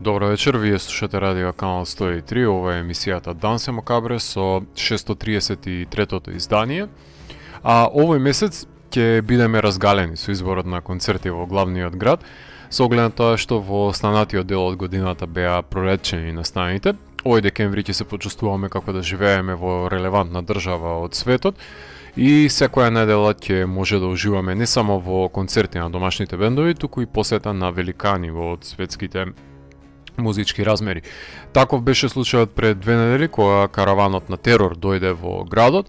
Добро вечер, вие слушате Радио Канал 103, ова е емисијата Дансе Макабре со 633-тото издание. А овој месец ќе бидеме разгалени со изборот на концерти во главниот град, со оглед на тоа што во останатиот дел од годината беа проречени настаните. Овој декември ќе се почувствуваме како да живееме во релевантна држава од светот и секоја недела ќе може да уживаме не само во концерти на домашните бендови, туку и посета на великани од светските музички размери. Таков беше случајот пред 2 недели кога караванот на терор дојде во градот,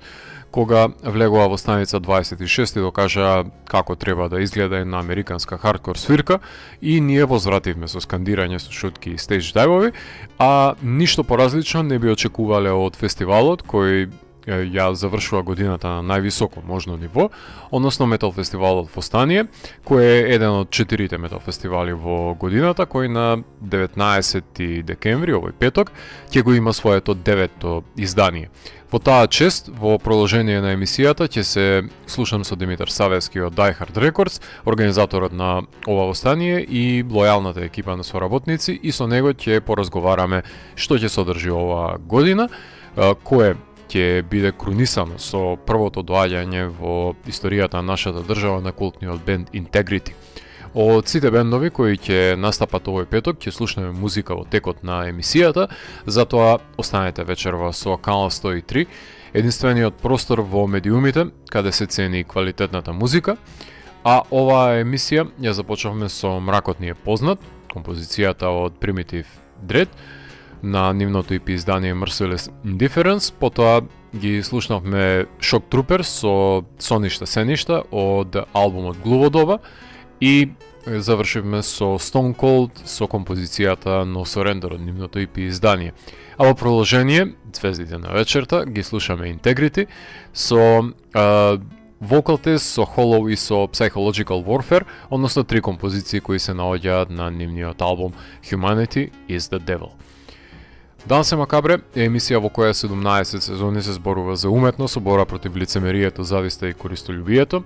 кога влегува во станица 26 и докажа како треба да изгледа една американска хардкор свирка и ние возвративме со скандирање, со шутки и стејдж дајвови, а ништо поразлично не би очекувале од фестивалот кој ја завршува годината на највисоко можно ниво, односно метал фестивалот во Стание, кој е еден од 4 метал фестивали во годината, кој на 19 декември, овој петок, ќе го има своето 9-то издание. Во таа чест, во продолжение на емисијата, ќе се слушам со Димитар Савески од Die Hard Records, организаторот на ова восстание и лојалната екипа на соработници, и со него ќе поразговараме што ќе содржи оваа година, кое ќе биде крунисано со првото доаѓање во историјата на нашата држава на култниот бенд Integrity. Од сите бендови кои ќе настапат овој петок, ќе слушнеме музика во текот на емисијата, затоа останете вечерва со Канал 103, единствениот простор во медиумите, каде се цени квалитетната музика, а оваа емисија ја започнавме со Мракот ни е познат, композицијата од Primitive Dread, на нивното EP издание Merciless Indifference, потоа ги слушнавме Shock Troopers со Соништа Сеништа од албумот Глуводоба и завршивме со Stone Cold со композицијата No Surrender од нивното EP издание. А во продолжение, звездите на вечерта, ги слушаме Integrity со Vocal Test, со Hollow и со Psychological Warfare, односно 3 композиции кои се наоѓаат на нивниот албум Humanity is the Devil. Дансе Макабре е емисија во која 17 сезони се зборува за уметност, бора против лицемерието, зависта и користолюбието.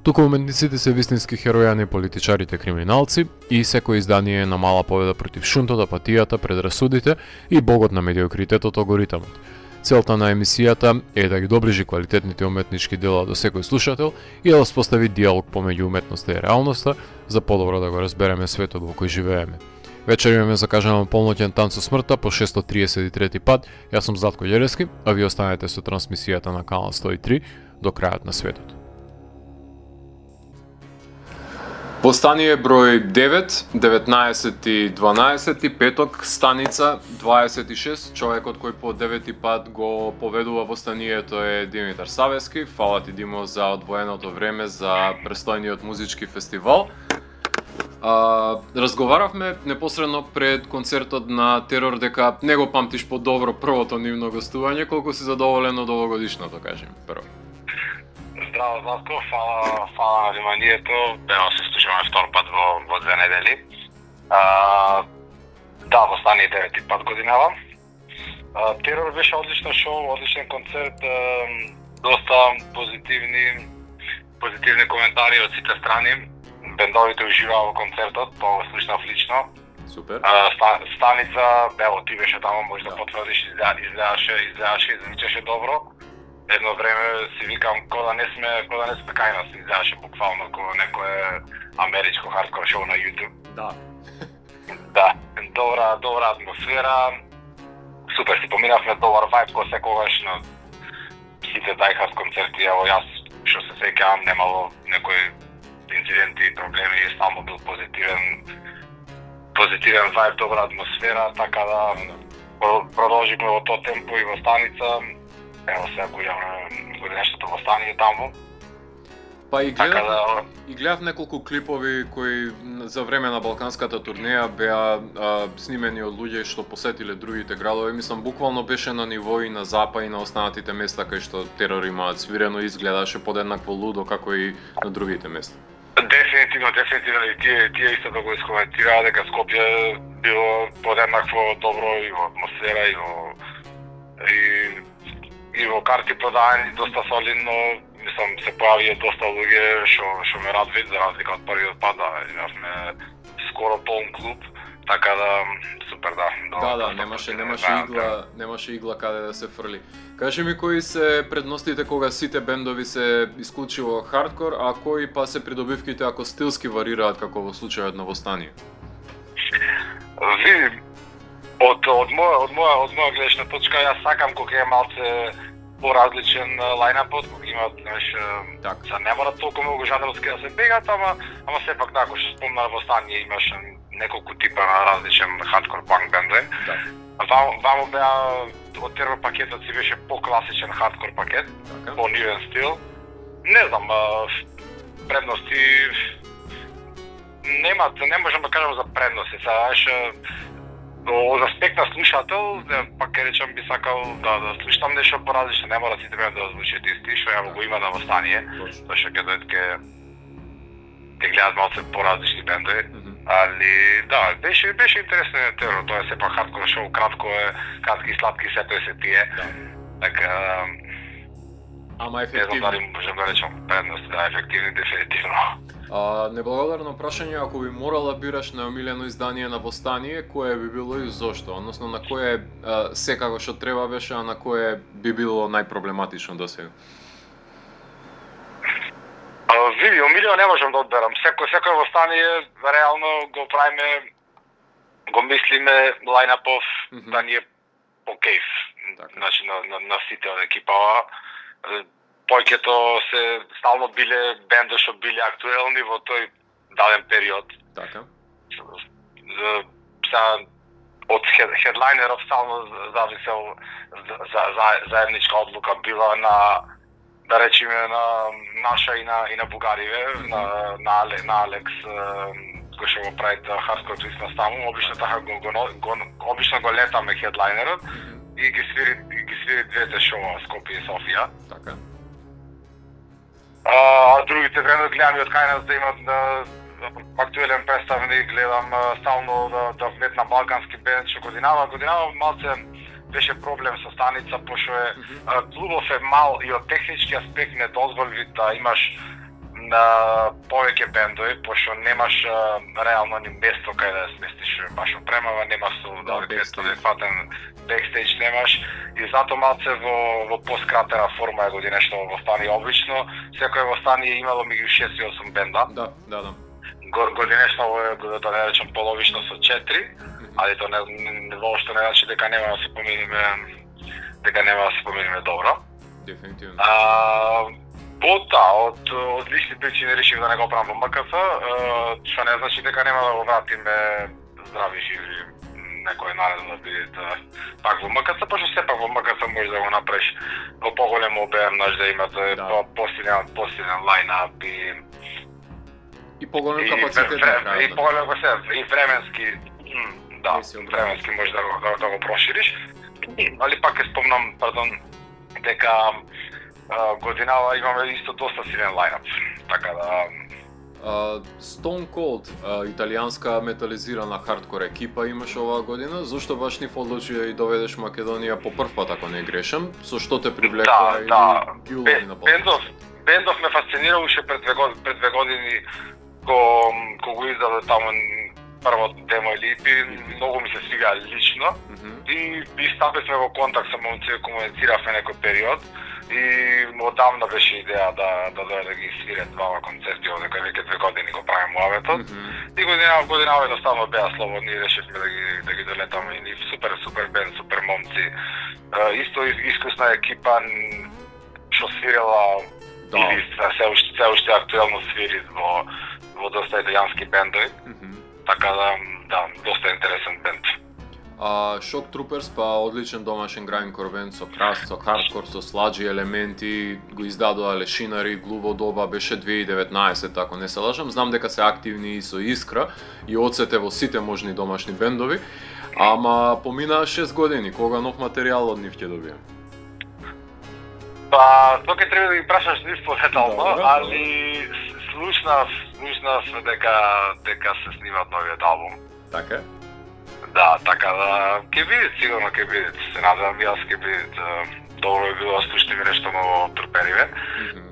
Тука уметниците се вистински херојани, политичарите криминалци и секој издание е на мала победа против шунтот, апатијата, предрасудите и богот на медиокритетот, алгоритамот. Целта на емисијата е да ги доближи квалитетните уметнички дела до секој слушател и да воспостави диалог помеѓу уметноста и реалноста за подобро да го разбереме светот во кој живееме. Вечер имаме закажано полноќен танц со смртта по 633 пат. Јас сум Златко Ѓерески, а ви останете со трансмисијата на Канал 103 до крајот на светот. Восстание број 9, 19 и 12, петок, станица 26, човекот кој по 9 пат го поведува восстанието е Димитар Савески. Фала ти, Димо, за одвоеното време за престојниот музички фестивал. Разговаравме непосредно пред концертот на Терор дека не го памтиш подобро првото нивно гостување, колку си задоволен од овогодишното, кажем, прво. Здраво, Златко, фала на вниманието. Бео се слушаме втор пат во 2 недели. Да, восстание 9 пат годинава. Терор беше одлично шоу, одличен концерт, доста позитивни коментари од сите страни. Бендовите уживаа во концертот, тоа слушнав лично. Супер. Станица, бело, ти беше таму, може да потврдиш, изгледаше, звучеше добро. Едно време си викам кој да не сме кај нас, изгледаше буквално како некое америчко хардкор шоу на YouTube. Да. Да, добра атмосфера. Супер, си поминавме добар вајб кој секогаш на сите Die Hard концерти. Ево јас што се сеќавам немало некој инциденти и проблеми, само бил позитивен вајб, добра атмосфера, така да продолживме во тоа темпо и во станица. Ево сега го имаме годинештото восстание таму. Па и гледав неколку клипови кои за време на балканската турнеја беа снимени од луѓе што посетиле другите градови. Мислам, буквално беше на ниво и на Запа и на останатите места кај што Терор имаат свирено, изгледаше подеднакво лудо како и на другите места. Дефинитивно и тие исто да го искоментираа дека Скопје било подеднакво добро и во атмосфера и во карти продадени доста солидно. Мислам, се појавија доста луѓе што ме радваат за разлика од првиот пат, да имавме скоро полн клуб, така да супер, да. Да, немаше игла каде да се фрли. Кажи ми кои се предностите кога сите бендови се исклучиво хардкор, а кои па се придобивките ако стилски варираат како во случајот на Востание? Види, од моја гледна точка, јас сакам кога е малце поразличен лајнапот, кога имаат, за не мора толку многу жанровски да се бегат, ама сепак да, што спомна во Востание имаше неколку типа на различен хардкор панк бендови. Вамо беа од терво пакетот си беше по-класичен хардкор пакет, по-нивен стил. Не знам, предности не можам да кажам за предности. Од аспект на слушател, пак ке речам би сакал да слушам нешто поразлично, не мора сите бенда да звучат исти, што ја го има на Востание, тоа што ќе дојдат ќе гледат малце поразлични бендови. Али да, беше интересен терор, тоа е сепак хардкор шоу, кратки и сладки, сето се тие. Така, ама ефективно. Не знам дали можем да речем предност, да, ефективно, дефинитивно. Неблагодарно прашање, ако би морала бираш најомилено издание на Востание, кое би било и зошто? Односно, на кое секако што треба беше, а на кое би било најпроблематично до сега? Види, омилено не можам да одберам. Секој Востание реално го правиме, го мислиме лајнапов да ни е по кейф. Значи на сите од екипава. Повеќето се стално биле бенда што биле актуелни во тој даден период. Така. Од хедлайнеров стално зависел заедничка одлука била на, да речеме, на наша и на Бугариве, на Алекс, кој што го прави хардкор твист на Стаму. Обично го летаме хедлайнерот и ги свири двете шоуа, Скопје и Софија. Така. А другите време гледам и од кај нас да имат актуелен представник, гледам стално да вметна балкански бенд, што годинава малце беше проблем со станица, пошто клубов е мал и од технички аспект не дозволи да имаш на повеќе бендови, пошто немаш реално ни место кај да сместиш баш опремава, немаш адекватен бекстејдж немаш и затоа малце во поскратена форма е годинешно во Востание. Обично секој Востание имало меѓу 6 и 8 бенда. Да. Годинешно е, да не речам, половично со 4, али тоа воопшто не значи дека нема да се помириме добро. Дефинитивно. Од лични причини решив да не го правам во МКФ, што не значи дека нема да го вратиме здрави живи некој наредно да бидете пак во МКФ, пошто сепак во МКФ можеш да го направиш во поголем обем, да имате посилен лајнап и поголем капацитет и временски, временски можеш да го прошириш. Али пак ќе спомнам, дека годинава имаме исто доста силен лајнап, така да... Stone Cold, италијанска метализирана хардкор екипа имаш оваа година. Зошто баш нив одлучи да и доведеш Македонија по прв пат, ако не грешам? Со што те привлекла или ги улови на Балкан? Бендов ме фасцинирал уште пред две години кога го издаде таму првото демо или EP, многу ми се свига лично и стапивме во контакт со момци, комунициравме некој период и одамна беше идеја да дојде да ги свират двама концерти, од некој веќе 2 години го правиме муаветот. И годинава едноставно беа слободни и решивме да ги долетаме и нив супер бенд, супер момци. Исто искусна екипа што свирела или се уште актуелно свири во доста италијански бендови. Така да, доста интересен бенд. Shock Troopers, па одличен домашен грајнкор бенд со краст, со хардкор, со сладжи елементи, го издадоа Лешинари, Глубо доба, беше 2019, ако не се лажам. Знам дека се активни и со Искра и одсете во сите можни домашни бендови, ама поминаа 6 години, кога нов материјал од нив ќе добиеме? Па, тоа ќе треба да ги прашаш нив подетално, али слушнав дека се снимат новиот албум. Така? Да, така да ќе видите, сигурно ќе видите. Се надевам и јас ќе видите. Добро би било да слушнеме нешто ново од Трупериве.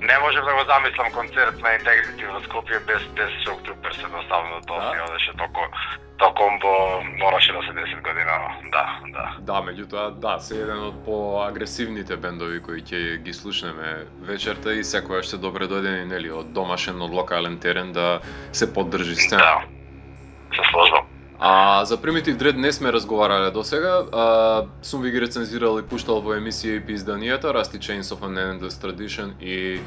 Не можем да го замислам концерт на Integrity во Скопје без Shock Troopers, едноставно тоа си одеше тоа комбо мораше да се 10 година, да. Да, меѓутоа, да, се еден од поагресивните бендови кои ќе ги слушнеме вечерта и секогаш се добре дојдени, нели, од домашен, од локален терен да се поддржи сцена. Да, се сложам. А за Primitive Dread не сме разговарале досега, сум ви ги рецензирал и пуштал во емисија и изданијата Rusty Chains of an Endless Tradition и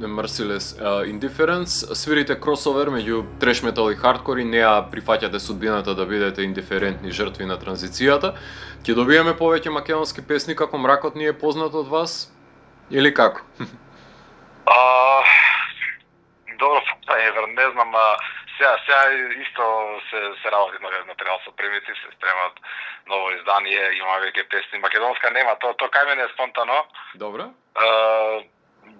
Merciless Indifference. Свирите кросовер меѓу треш метал и хардкор и не ја прифаќате судбината да бидете индиферентни жртви на транзицијата. Ќе добиеме повеќе македонски песни како Мракот ни е познат од вас? Или како? Добро питање, не знам, сега исто се работи новиот материјал со Primitive, се спремат ново издание, има веќе песни, македонска нема, тоа кај мене е спонтано. Добро.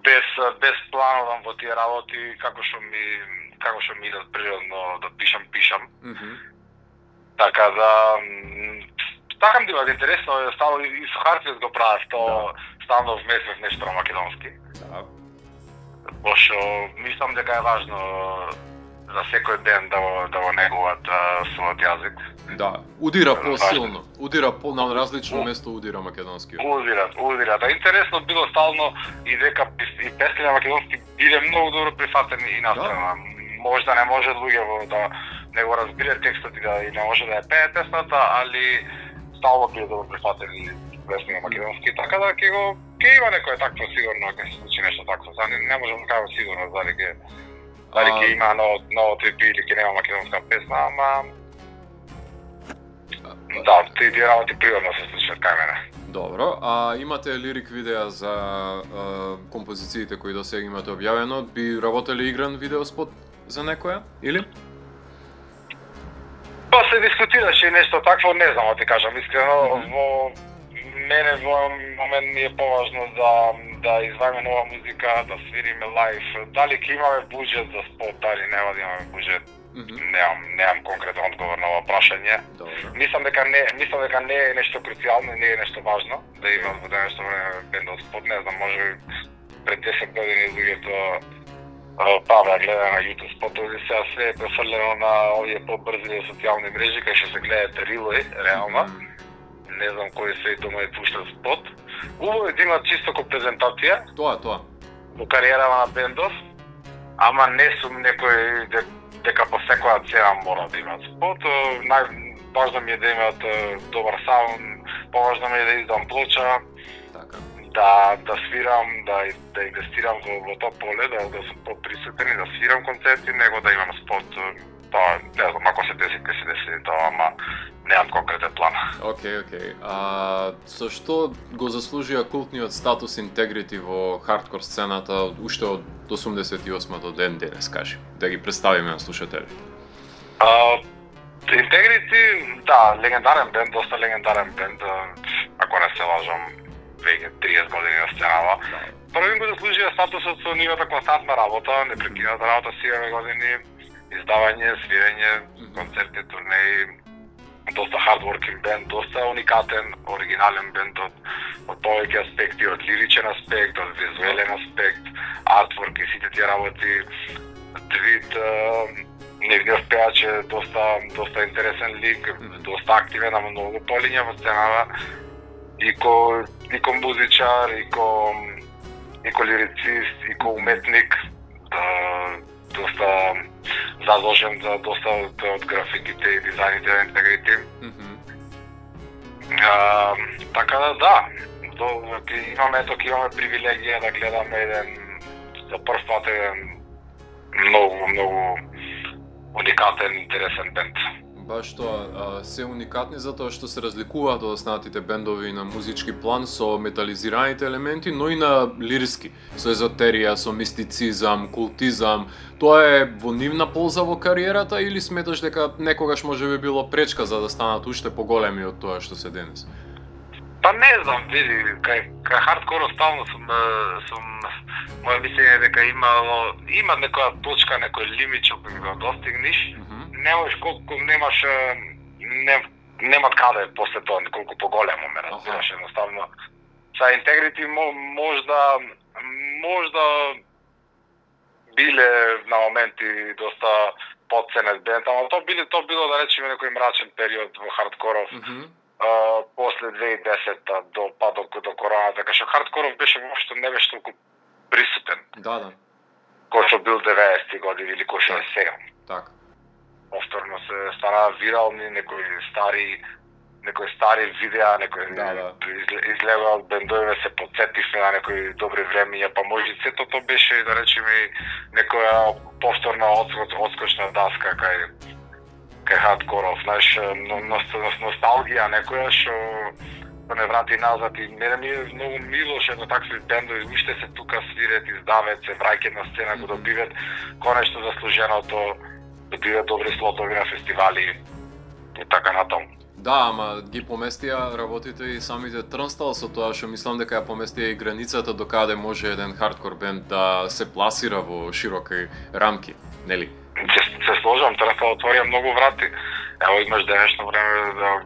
Без планувам во тие работи, како што ми идат природно да пишам. Така да сакам да има интересно, стало и со Хартвист го прават, стално вмесвев нешто на македонски. Да. Пошто мислам дека е важно за секој ден да го негуваат својот јазик. Да, удира посилно, удира на различно место удира македонскиот. Удират. А интересно било стално и дека и песни на македонски биле многу добро прифатени и настрана. Можда не може луѓе да не го разбере текстот и да не може да ја пее песната, али стално биле добро прифатени песни на македонски, така да ќе има некој такво сигурно, ќе се случи нешто такво. Не можам да кажам сигурно дали ќе има ново трипи или ќе нема македонска песна, ама да, тие работи природно се случат кај мене. Добро, а имате лирик видеа за композициите кои досега имате објавено? Би работеле игран видеоспот за некоја, или? Па се дискутираше нешто такво, не знам да ти кажам искрено, во мене во момент ми е поважно да извадиме нова музика, да свириме лайв. Дали ќе имаме буџет за спот, дали нема да имаме буџет, немам конкретен одговор на ова прашање. Мислам дека не е нешто круцијално, не е нешто важно да има во денешно време бендов спот, не знам, може пред 10 години луѓето правеа гледа на YouTube спотови, сега све е префрлено на овие побрзи социјални мрежи кај што се гледаат рилои, реално. Не знам кој се и дома е пуштал спот. Убаво е да имат чисто ко презентација. Тоа. Во кариерава на бендов, ама не сум некој дека по секоја цена мора да имат спот. Најважно ми е да имат добар саунд, поважно ми е да издам плоча, да свирам, да инвестирам во тоа поле, да сум поприсутен и да свирам концерти, него да имам спот. Тоа, не знам, ако се деси, ќе се деси тоа, ама немам конкретен план. Океј. Со што го заслужија култниот статус Integrity во хардкор сцената уште од 88-то ден денес, кажи, да ги представиме на слушателите? Integrity, да, легендарен бенд, доста легендарен бенд, ако не се лажам, веќе 30 години на сценава. Првин го заслужија статусот со нивата константна работа, непрекината работа сиве години, издавање, свирење, концерти, турнеи, доста hardworking бенд, доста уникатен, оригинален бенд од повеќе аспекти, од лиричен аспект, од визуелен аспект, артворк и сите тие работи. Твит, нивниот пеач е доста интересен лик, доста активен на многу полиња во сценава, и ко музичар, и ко лирицист, и ко уметник, доста задолжен за доста од графиките и дизајните на Integrity. Така да, имаме привилегија да гледаме за прв пат еден многу уникатен, интересен бенд. Баш тоа, се уникатни затоа што се разликуваат од останатите бендови на музички план со метализираните елементи, но и на лирски, со езотерија, со мистицизам, култизам. Тоа е во нивна полза во кариерата или сметаш дека некогаш може би било пречка за да станат уште поголеми од тоа што се денес? Па не знам, види, кај хардкорот стално сум моја мислење дека има некоја точка, некој лимит што кога го достигнеш, немат каде после тоа, колку поголемо ме разбираш едноставно. Са Integrity можда биле на моменти доста подценет бенд, ама то било да речеме некој мрачен период во хардкоров. После 2010-та до корона, така што хардкоров беше воопшто не беше толку присутен. Да. Кој што бил 90-ти години или кој што е сега. Така. Повторно се станаа вирални некои стари видеа, излегуваат бендове, се потсетивме на некои добри времиња, па може сето тоа беше, да речеме, некоја повторна отскочна даска кај хардкоров, знаеш, носталгија некоја што не врати назад и мене ми е многу мило што такви бендови уште се тука свират, издаваат, се враќаат на сцена, го добиват конечно заслуженото, добиват добри слотови на фестивали и така натаму. Да, ама ги поместија работите и самите Трнстал со тоа што мислам дека ја поместија и границата до каде може еден хардкор бенд да се пласира во широки рамки, нели? Се сложам, Трнстал отворија многу врати. Ево имаш денешно време да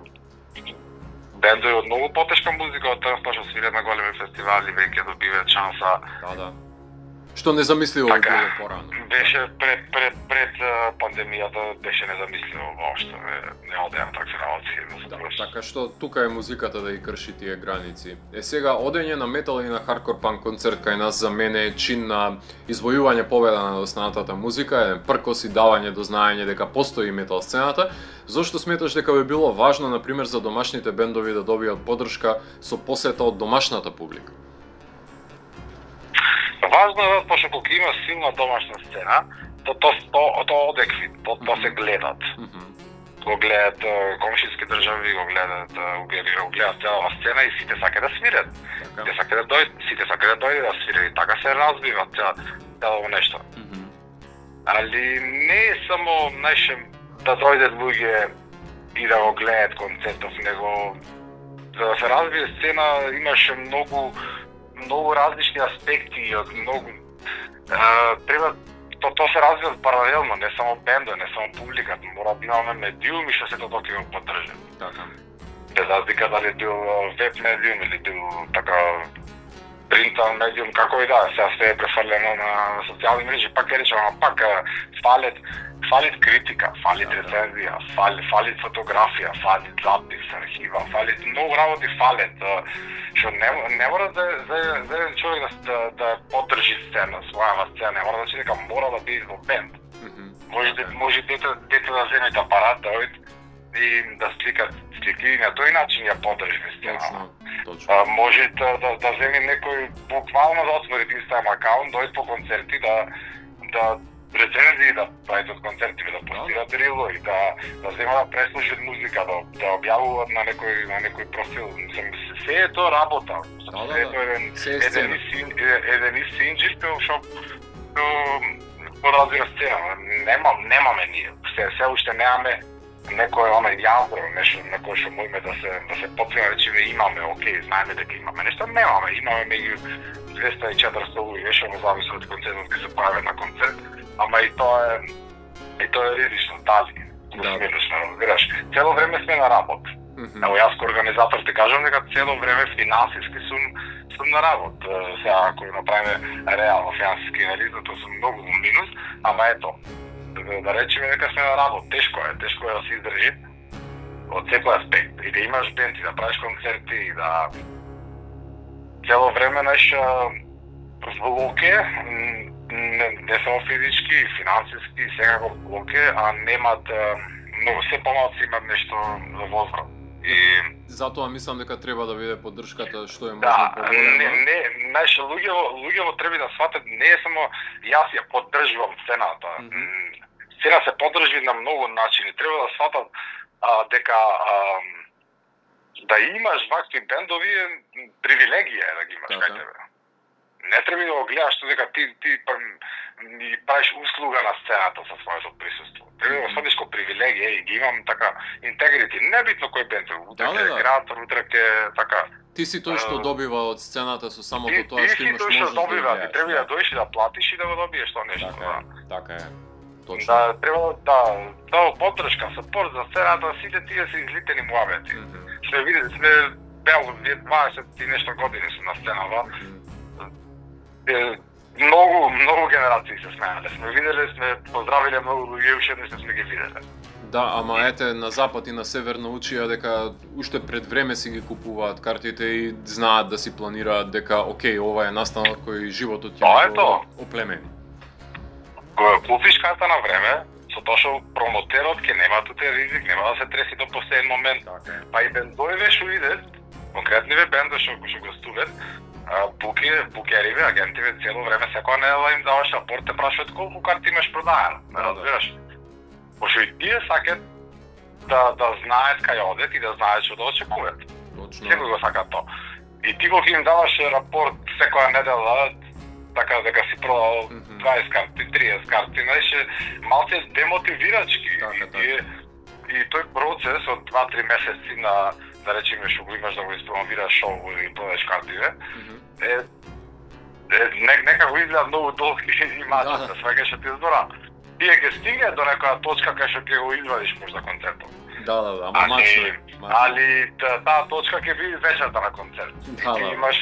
бендови од многу потешка музика од Трнстал што свират на големи фестивали веќе добиваат шанса. Да. Што незамисливо било порано. Беше пред пандемијата, беше незамисливо воопшто. Не одеам такви работи. Да, така што тука е музиката да ги крши тие граници. Сега одење на метал и на хардкор панк концерт кај нас за мене е чин на извојување победа на останатата музика, еден пркос и давање до знаење дека постои метал сцената. Зошто сметаш дека би било важно, например, за домашните бендови да добијат поддршка со посета од домашната публика? Важно е, пошто кога има силна домашна сцена, тоа одекви, тоа се гледат. Го гледат комшински држави, го гледат цела сцена и сите сака да свират. Сите сака да дојде да свират и така се развива цело нешто. Али не е само да дојдат луѓе и да го гледат концертов, него за да се развие сцена имаше многу различни аспекти од многу треба тоа се развива паралелно, не само бендо, не само публиката, мора да имаме медиуми што се тоа ќе го поддржат. Така. Без разлика дали бил веб медиум или бил така принтан медиум, како и да, сега се е префрлено на социјални мрежи, пак ќе речем, пак фалит критика, фалит рецензија, фалит фотографија, фалит запис, архива, фалит многу работи фалет, што не мора за еден човек да поддржи сцена, својава сцена, не мора да дека мора да биде во бенд. Може дете да земе апарат, да ојде и да сликат слики, на тој начин ја поддржи сцена. Точно. Може да земе некој буквално да отвори Инстаграм акаунт, дојде по концерти, да рецензии да прават од концерти, да постират рилои, да зема да преслушат музика, да објавуваат на некој профил. Се е тоа работа. Се е тоа еден истинџир што подразира сцена. Немаме ние. Се уште немаме некој јазро, некој што можеме да се потврди, речеме имаме, окей, знаеме дека имаме нешто, немаме. Имаме меѓу 200 и 400 луѓе, што зависи од концертот кој се појави на концерт. Ама и тоа е ризично, дали, смелично, разбираш. Цело време сме на работ. Ево јас ко организатор ти кажам дека цело време финансиски сум на работ. Сега ако направиме реално финансиски анализа, тоа сум многу во минус, ама ето, да речеме дека сме на работ. Тешко е да се издржи од секој аспект. И да имаш бенд, и да правиш концерти, и да цело време влоке, не само физички, финансиски, секако влоке, а немат се помалци имат нешто за возрат. И затоа мислам дека треба да биде поддршката што е можно поголема. Знаеш, луѓето треба да сватат, не е само јас ја поддржувам сцената. Сцена се поддржи на многу начини. Треба да сватат дека да имаш вакви бендови е привилегија да ги имаш кај тебе. Не треба да го гледаш дека ти правиш услуга на сцената со своето присуство. Треба да го сватиш ко привилегија и ги имам така интегрити. Небитно кој бенд е, утре ќе креатор, утре ќе така. Ти си тој што добива од сцената со самото тоа што имаш можност да добива, ти треба да дојдеш и да платиш и да го добиеш тоа нешто. Така е. Точно. Да, треба да поддршка, сапорт за сцената, сите тие се излитени муабети. Сме беа 20 и нешто години сум на сценава. многу генерации се смеале. Сме виделе, сме поздравиле многу луѓе, уште не сме ги виделе. Да, ама ете на запад и на север научија дека уште пред време си ги купуваат картите и знаат да си планираат дека окей, ова е настанот кој животот ќе го оплемени. Кога купиш карта на време, со точно промотерот ќе нема тој ризик, нема да се треси до последен момент. Па и бендовиве што идат, конкретниве бендови што гостуваат, букериве, агентиве цело време секоја недела им даваш рапорт, те прашуваат колку карти имаш продадено, разбираш? Пошто и тие сакат да знаат кај одат и да знаат што да очекуваат. Точно. Секој го сака тоа. И ти кога им даваш рапорт секоја недела, така дека си продал 20 карти, 30 карти, знаеш, малце демотивирачки. И тој процес од 2-3 месеци на, да речеме, што го имаш да го испромовираш шоу или продаш картиве, некако изгледа многу долги и мачен, да сваќаш што ти зборам. Тие ќе стигне до некоја точка кај што ќе го извадиш можда концертот. Да, ама мачно. Али таа точка ќе биде вечерта на концерт. Ти имаш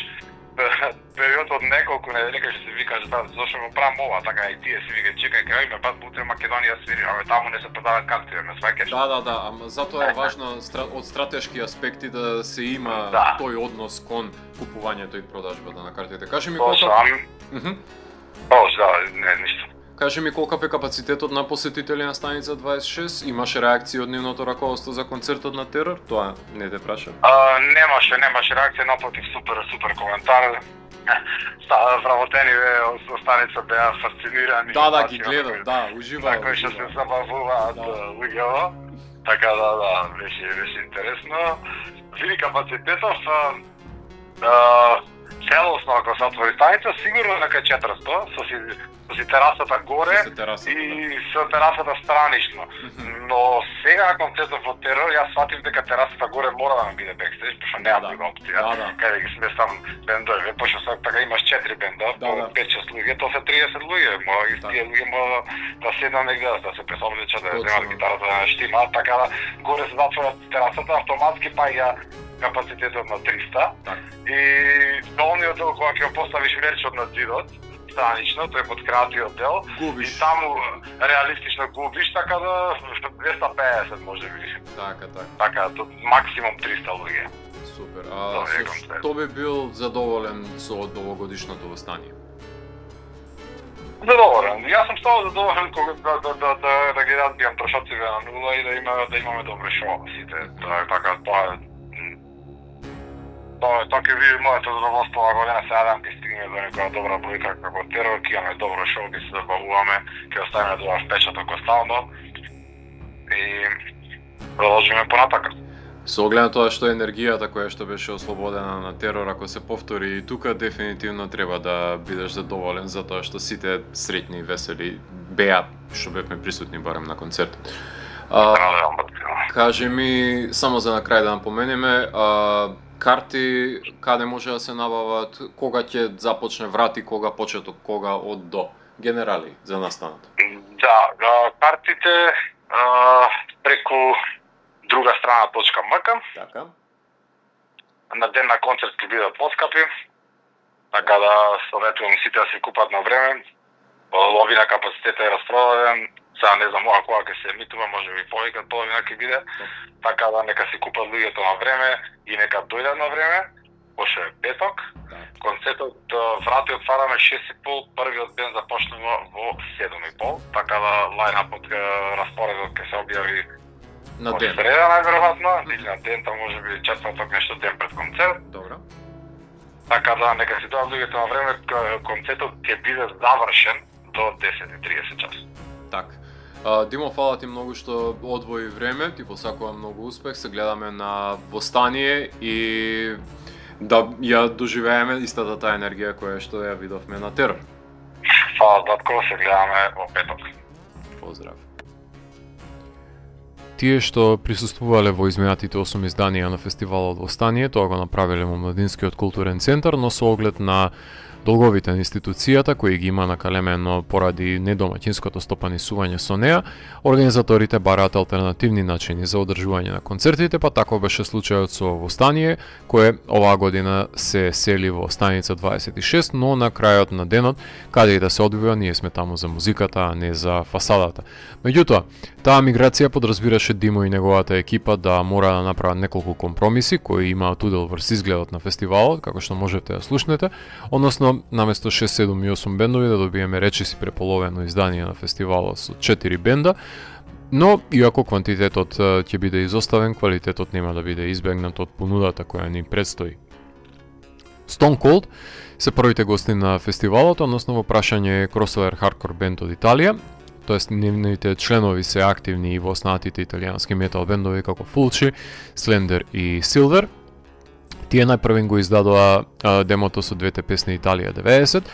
период од неколку недели кај што се викаш зошто го правам ова, така и тие се викаат чекај кај име пат утре Македонија свири, ама таму не се продаваат карти, ме сваќаш. Да, ама затоа е важно од стратешки аспекти да се има тој однос кон купувањето и продажбата на картите. Кажи ми колку ништо. Кажи ми колкав е капацитетот на посетители на станица 26? Имаше реакции од нивното раководство за концертот на Терор? Тоа не те праша? Немаше реакција, напротив, супер коментар. Вработениве од станица беа фасцинирани. Да, ги гледав, уживаат. Кои што се забавуваат луѓето. Така беше интересно. Види капацитетов целосно ако се отвори станица, сигурно дека 400, со си терасата горе и со терасата странично. Но сега концертот во Терор, јас сватив дека терасата горе мора да биде бекстеж, пошто нема друга опција. Кај да ги сместам бендови, пошто така имаш 4 бенда, 5-6 луѓе, тоа се 30 луѓе, и тие луѓе мора да седнат негде, да се пресоблечат, да земат гитарата, да штима, така да горе се затворат терасата, автоматски паѓа капацитетот на 300 и долниот дел кога ќе го поставиш влечот на зидот, странично, тој е под креативниот дел, и таму реалистично губиш, така да 250 може би. Така, максимум 300 луѓе. Супер. Што би бил задоволен со овогодишното востание? Задоволен. Јас сум стало задоволен кога да ги разбијам трошоците на нула и да имаме добри шоу сите. Така, Тоа ќе биде моето задоволство на година, се надам ќе стигнеме до некоја добра бројка како Терор, ќе имаме добро шоу, ќе се забавуваме, ќе оставиме добар впечаток остално и продолжиме понатака. Со оглед на тоа што енергијата која што беше ослободена на Терор, ако се повтори и тука, дефинитивно треба да бидеш задоволен за тоа што сите среќни и весели беа што бевме присутни барем на концертот. Кажи ми, само за на крај да напоменеме, карти каде може да се набават, кога ќе започне врати, кога почеток, кога од до, генерали за настанот? Да, картите преку другастрана.мк. Така. На ден на концерт ќе бидат поскапи, така да советувам сите да се купат на време. Половина капацитета е распродаден, сега не знам кога ќе се емитува, може би повеќе од половина ќе биде, така да нека се купат луѓето на време и нека дојдат на време, пошто е петок. Концертот врати отвараме 6:30, првиот ден започнува во 7:30, така да лајнапот распоредот ќе се објави на ден. Среда најверојатно, или на дента можеби четврток нешто ден пред концерт. Добро. Така да нека се дојдат луѓето на време, концертот ќе биде завршен до 10:30 часа. Така. Димо, фала ти многу што одвои време, ти посакувам многу успех, се гледаме на востание и да ја доживееме истата таа енергија која што ја видовме на Терор. Фала, татко, се гледаме во петок. Поздрав. Тие што присуствувале во изминатите 8 изданија на фестивалот Востание, тоа го направиле во Младинскиот културен центар, но со оглед на долговите на институцијата кои ги има накалемено поради недомаќинското стопанисување со неа, организаторите бараат алтернативни начини за одржување на концертите, па тако беше случајот со Востание, кое оваа година се сели во станица 26, но на крајот на денот, каде и да се одвива, ние сме таму за музиката, а не за фасадата. Меѓутоа, таа миграција подразбираше Димо и неговата екипа да мора да направат неколку компромиси кои имаат удел врз изгледот на фестивалот, како што можете да слушнете, односно наместо 6, 7 и 8 бендови да добиеме речиси преполовено издание на фестивалот со 4 бенда, но иако квантитетот ќе биде изоставен, квалитетот нема да биде избегнат од понудата која ни предстои. Stone Cold се првите гости на фестивалот, односно во прашање кросовер хардкор бенд од Италија, тоест нивните членови се активни и во останатите италијански метал бендови како Fulci, Slender и Silver. Тие најпрвен го издадоа демото со двете песни Италија 90,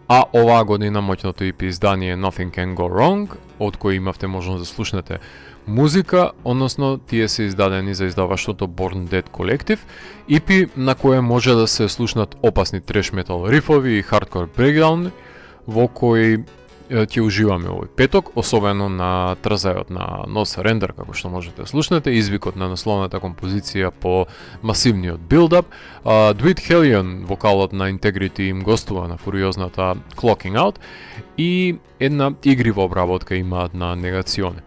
а оваа година моќното EP издание Nothing Can Go Wrong, од кој имавте можност да слушнете музика, односно тие се издадени за издаваштвото Born Dead Collective, EP на кое може да се слушнат опасни треш метал рифови и хардкор брейкдаун, во кои ќе уживаме овој петок, особено на трзајот на No Surrender, како што можете да слушнете, извикот на насловната композиција по масивниот билдап. Dwight Hellion, вокалот на Integrity, им гостува на фуриозната Clocking Out и една игрива обработка имаат на Negazione.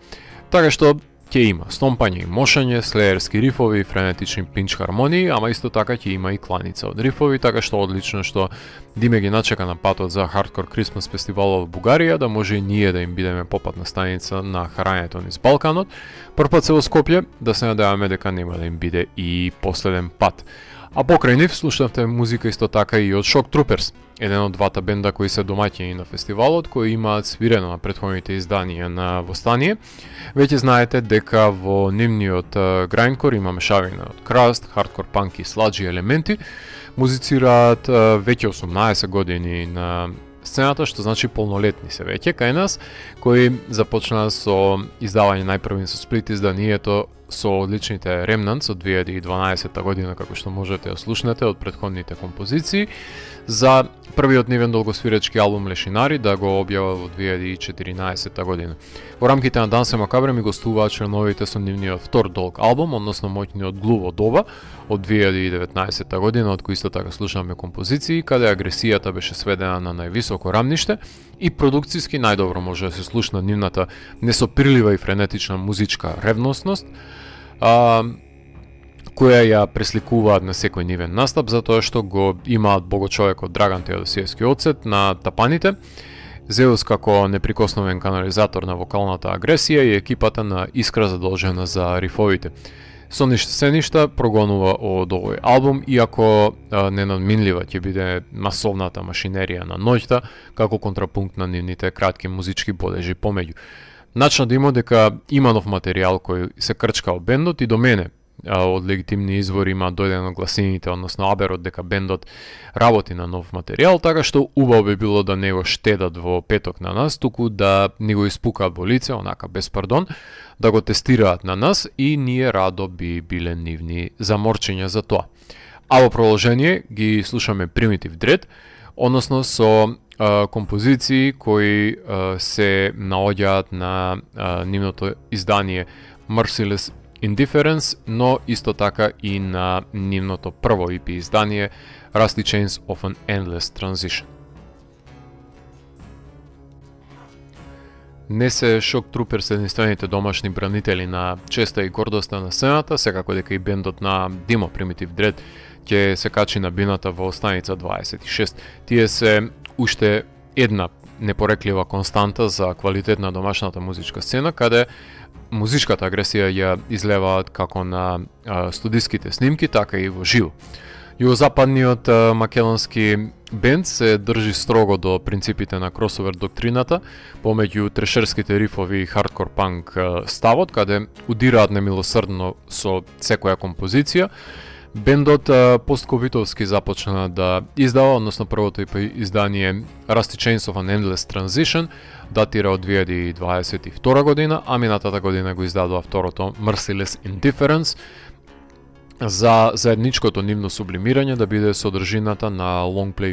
Така што ќе има стомпање и мошање, слеерски рифови, френетични пинч хармонии, ама исто така ќе има и кланица од рифови, така што одлично што Диме ги начека на патот за Hardcore Christmas фестивалот во Бугарија, да може и ние да им бидеме попатна станица на харањето низ Балканот. Првпат се во Скопје, да се надеваме дека нема да им биде и последен пат. А покрај нив слушнавте музика исто така и од Shock Troopers, еден од двата бенда кои се домаќини на фестивалот, кои имаат свирено на претходните изданија на Востание. Веќе знаете дека во нивниот грајнкор има мешавина од краст, хардкор панк и сладжи елементи. Музицираат веќе 18 години на сцената, што значи полнолетни се веќе кај нас, кои започнаа со издавање најпрвен со сплит изданието со одличните Remnants од 2012 година, како што можете да слушнете од претходните композиции, за првиот нивен долгосвиречки албум Лешинари да го објава во 2014 година. Во рамките на Dance Macabre ми гостуваат членовите со нивниот втор долг албум, односно моќниот Глуво доба од 2019 година, од кој исто така слушаме композиции, каде агресијата беше сведена на највисоко рамниште и продукциски најдобро може да се слушна нивната несопирлива и френетична музичка ревностност, која ја пресликуваат на секој нивен настап, затоа што го имаат богочовекот Драган Теодосиевски оцет на тапаните, Зеус како неприкосновен канализатор на вокалната агресија и екипата на Искра задолжена за рифовите. Со ништо се ништа прогонува од овој албум, иако ненадминлива ќе биде масовната машинерија на ноќта, како контрапункт на нивните кратки музички подежи помеѓу. Начна да има дека има нов материјал кој се крчка од бендот и до мене од легитимни извори има дојдено гласините, односно аберот дека бендот работи на нов материјал, така што убаво би било да не го штедат во петок на нас, туку да ни го испукаат во лице, онака без пардон, да го тестираат на нас и ние радо би биле нивни заморчења за тоа. А во продолжение ги слушаме Primitive Dread, односно со композиции кои се наоѓаат на нивното издание Merciless Indifference, но исто така и на нивното прво EP издание Rusty Chains of an Endless Transition. Не се Shock Troopers единствените домашни бранители на честа и гордоста на сцената, секако дека и бендот на Dimo Primitive Dread ќе се качи на бината во станица 26. Тие се уште една непореклива константа за квалитет на домашната музичка сцена, каде музичката агресија ја излеваат како на студиските снимки, така и во живо. Југозападниот македонски бенд се држи строго до принципите на кросовер доктрината, помеѓу трешерските рифови и хардкор панк ставот, каде удираат немилосрдно со секоја композиција. Бендот постковитовски започна да издава, односно првото издание Rusty Chains of an Endless Transition датира од 2022 година, а минатата година го издадува второто Merciless Indifference, за заедничкото нивно сублимирање да биде содржината на лонгплей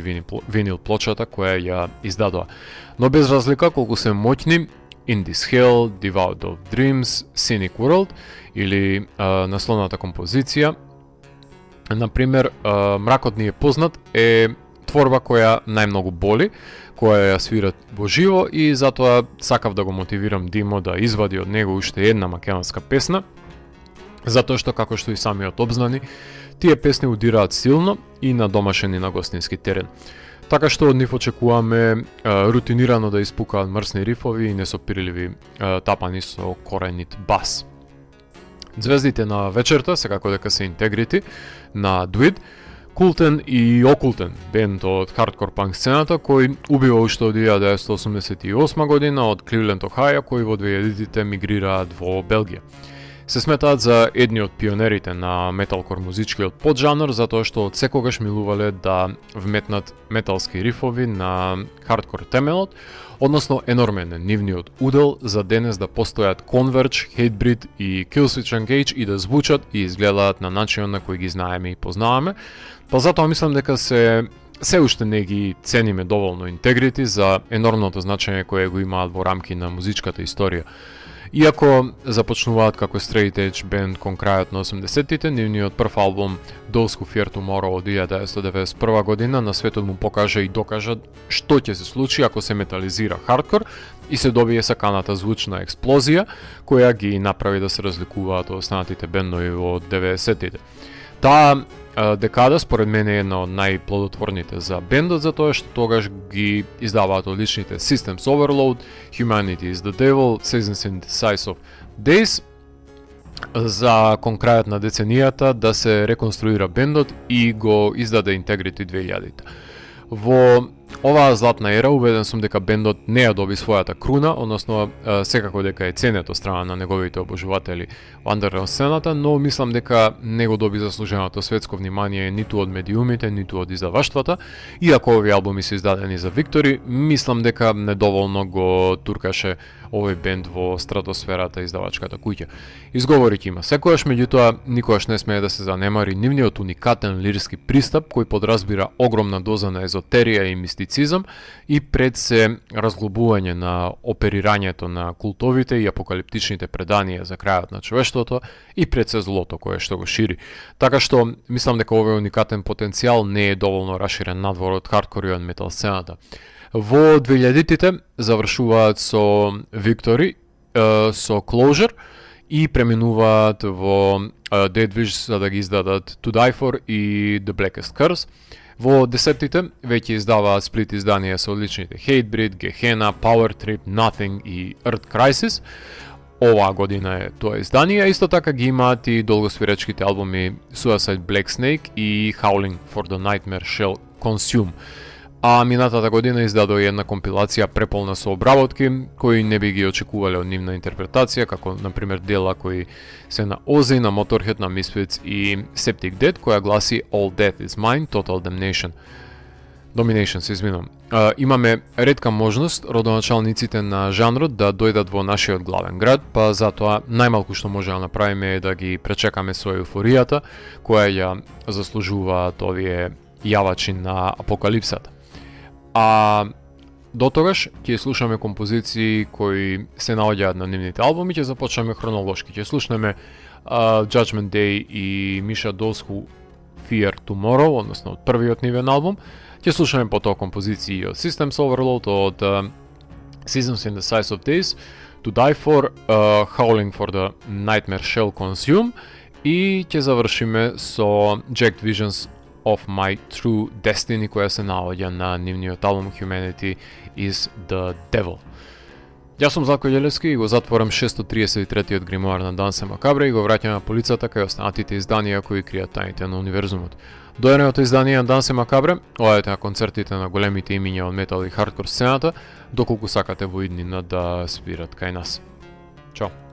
винил плочата која ја издадоа. Но без разлика колку се моќни In This Hell, Devout of Dreams, Cynic World или насловната композиција, например, Мракот ни е познат е творба која најмногу боли, која ја свират во живо и затоа сакав да го мотивирам Димо да извади од него уште една македонска песна, затоа што, како што и самиот обзнани, тие песни удираат силно и на домашен и на гостински терен. Така што од нив очекуваме рутинирано да испукаат мрсни рифови и несопирливи тапани со коренит бас. Звездите на вечерта секако дека се Integrity на Dwid, Култен и Окултен, бенд од хардкор панк сцената кој убива уште од 1988 година од Кливленд, Охајо, кои во 2000-тите мигрираат во Белгија. Се сметаат за едни од пионерите на металкор музичкиот поджанр, затоа што од секогаш милувале да вметнат металски рифови на хардкор темелот, односно енормен е нивниот удел за денес да постојат Converge, Hatebreed и Killswitch Engage и да звучат и изгледаат на начинот на кој ги знаеме и познаваме. Па затоа мислам дека се уште не ги цениме доволно Integrity за енормното значење кое го имаат во рамки на музичката историја. Иако започнуваат како straight edge бенд кон крајот на 80-тите, нивниот прв албум Those Who Fear Tomorrow од 1991 година на светот му покажа и докажа што ќе се случи ако се метализира хардкор и се добие саканата звучна експлозија која ги направи да се разликуваат од останатите бендови во 90-тите. Таа декада според мене е една од најплодотворните за бендот, затоа што тогаш ги издаваат одличните Systems Overload, Humanity is the Devil, Seasons in the Size of Days, за кон крајот на деценијата да се реконструира бендот и го издаде Integrity 2000-та. Во оваа златна ера убеден сум дека бендот не ја доби својата круна, односно секако дека е ценет од страна на неговите обожуватели во андерграунд сцената, но мислам дека не го доби заслуженото светско внимание ниту од медиумите, ниту од издаваштвата, иако овие албуми се издадени за Виктори, мислам дека недоволно го туркаше овој бенд во стратосферата издавачката куќа. Изговори ќе има секојаш, меѓутоа никогаш не смее да се занемари нивниот уникатен лирски пристап кој подразбира огромна доза на езотерија и мистицизам и пред се разглобување на оперирањето на култовите и апокалиптичните преданија за крајот на човештвото и пред се злото кое што го шири. Така што мислам дека овој уникатен потенцијал не е доволно раширен надвор од хардкор и од метал сцената. Во 2000-тите завршуваат со Victory, со Closure и преминуваат во Dead Wish за да ги издадат To Die For и The Blackest Curse. Во 10-тите веќе издаваат сплит изданија со одличните Hatebreed, Gehenna, Power Trip, Nothing и Earth Crisis. Оваа година е тоа издание, исто така ги имаат и долгосвиречките албуми Suicide Black Snake и Howling for the Nightmare Shall Consume. А минатата година издадоа една компилација преполна со обработки кои не би ги очекувале од нивна интерпретација, како например дела кои се на Ozzy, на Motorhead, на Misfits и Septic Dead, која гласи All Death is Mine, Total Domination, се извинувам. Имаме ретка можност родоначалниците на жанрот да дојдат во нашиот главен град, па затоа најмалку што може да направиме е да ги пречекаме со еуфоријата која ја заслужуваат овие јавачи на апокалипсата. А до тогаш ќе слушаме композиции кои се наоѓаат на нивните албуми, ќе започнеме хронолошки. Ќе слушнеме Judgment Day и Misha Those Who Fear Tomorrow, односно од првиот нивен албум. Ќе слушаме потоа композиции од Systems Overload, од Seasons in the Size of Days, To Die For, Howling for the Nightmare Shall Consume и ќе завршиме со Jagged Visions of My True Destiny, која се наоѓа на нивниот албум Humanity is the Devil. Јас сум Златко Ѓелевски и го затворам 633-тиот гримоар на Дансе Макабре и го враќам на полицата кај останатите изданија кои кријат тајните на универзумот. До едното издание на Дансе Макабре, одете на концертите на големите имиња од метал и хардкор сцената, доколку сакате во иднина да свират кај нас. Чао!